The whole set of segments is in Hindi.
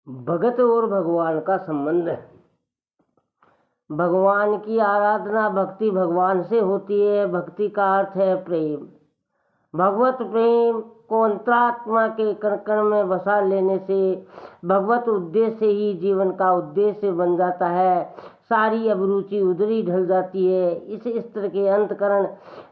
भगत और भगवान का संबंध। भगवान की आराधना भक्ति भगवान से होती है। भक्ति का अर्थ है प्रेम। भगवत प्रेम को अंतरात्मा के कण कण में बसा लेने से भगवत उद्देश्य ही जीवन का उद्देश्य बन जाता है। सारी अभिरुचि उधर ही ढल जाती है। इस स्तर के अंतकरण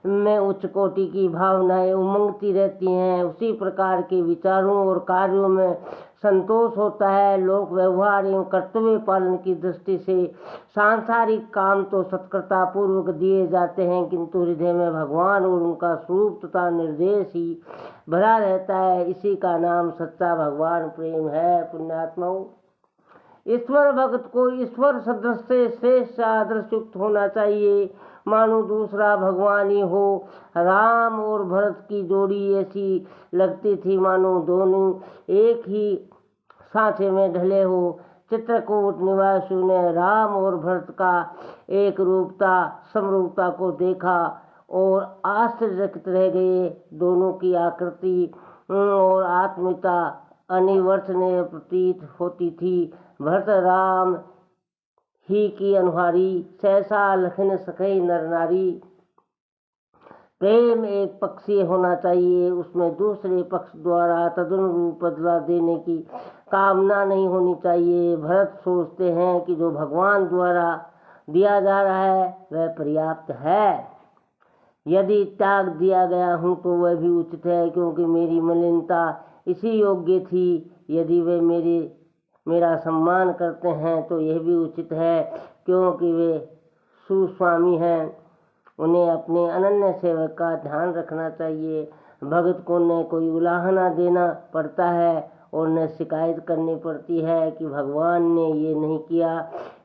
में उच्च कोटि की भावनाएं उमंगती रहती हैं। उसी प्रकार के विचारों और कार्यों में संतोष होता है। लोक व्यवहार एवं कर्तव्य पालन की दृष्टि से सांसारिक काम तो सत्कर्ता पूर्वक दिए जाते हैं, किंतु हृदय में भगवान और उनका स्वरूप तथा निर्देश ही भरा रहता है। इसी का नाम सच्चा भगवान प्रेम है। पुण्यात्माओं, ईश्वर भक्त को ईश्वर सदृश से श्रेष्ठ आदर्श युक्त होना चाहिए, मानो दूसरा भगवान ही हो। राम और भरत की जोड़ी ऐसी लगती थी मानो दोनों एक ही सांचे में ढले हो। चित्रकूट निवासियों ने राम और भरत का एक रूपता समरूपता को देखा और आश्चर्यचकित रह गए। दोनों की आकृति और आत्मीयता अनिवर्चनीय प्रतीत होती थी। भरत राम ही की अनुहारी, सहसा लखन सखे नर नारी। प्रेम एक पक्षीय होना चाहिए, उसमें दूसरे पक्ष द्वारा तदनुरूप बदला देने की कामना नहीं होनी चाहिए। भरत सोचते हैं कि जो भगवान द्वारा दिया जा रहा है वह पर्याप्त है। यदि त्याग दिया गया हूँ तो वह भी उचित है, क्योंकि मेरी मलिनता इसी योग्य थी। यदि वे मेरा सम्मान करते हैं तो यह भी उचित है, क्योंकि वे सुस्वामी हैं। उन्हें अपने अनन्य सेवक का ध्यान रखना चाहिए। भगत को न कोई उलाहना देना पड़ता है और न शिकायत करनी पड़ती है कि भगवान ने ये नहीं किया,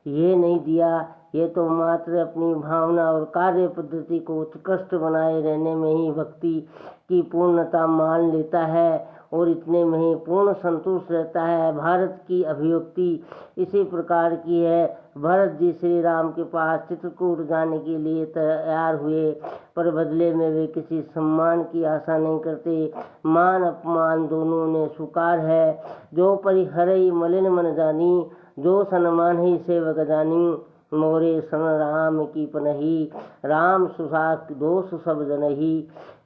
ये नहीं दिया। ये तो मात्र अपनी भावना और कार्य पद्धति को उत्कृष्ट बनाए रहने में ही भक्ति की पूर्णता मान लेता है और इतने में ही पूर्ण संतुष्ट रहता है। भारत की अभिव्यक्ति इसी प्रकार की है। भरत जी श्री राम के पास चित्रकूट जाने के लिए तैयार हुए, पर बदले में वे किसी सम्मान की आशा नहीं करते। मान अपमान दोनों ने स्वीकार है। जो परिहरई मलिन मन जानी, जो सन्मान ही सेवक जानी। मोरे सन राम की पनही, राम सुसाक दोष सब जनही।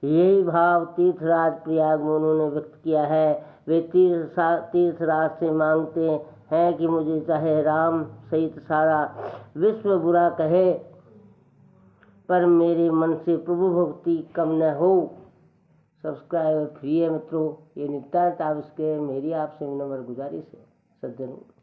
यही भाव तीर्थराज प्रयाग में उन्होंने व्यक्त किया है। वे तीर्थराज से मांगते हैं कि मुझे चाहे राम सहित सारा विश्व बुरा कहे, पर मेरे मन से प्रभु भक्ति कम न हो। सब्सक्राइब फ्री है मित्रों। ये नित्यानंद आवश्यक है। मेरी आपसे विनम्र गुजारिश है सज्जनों।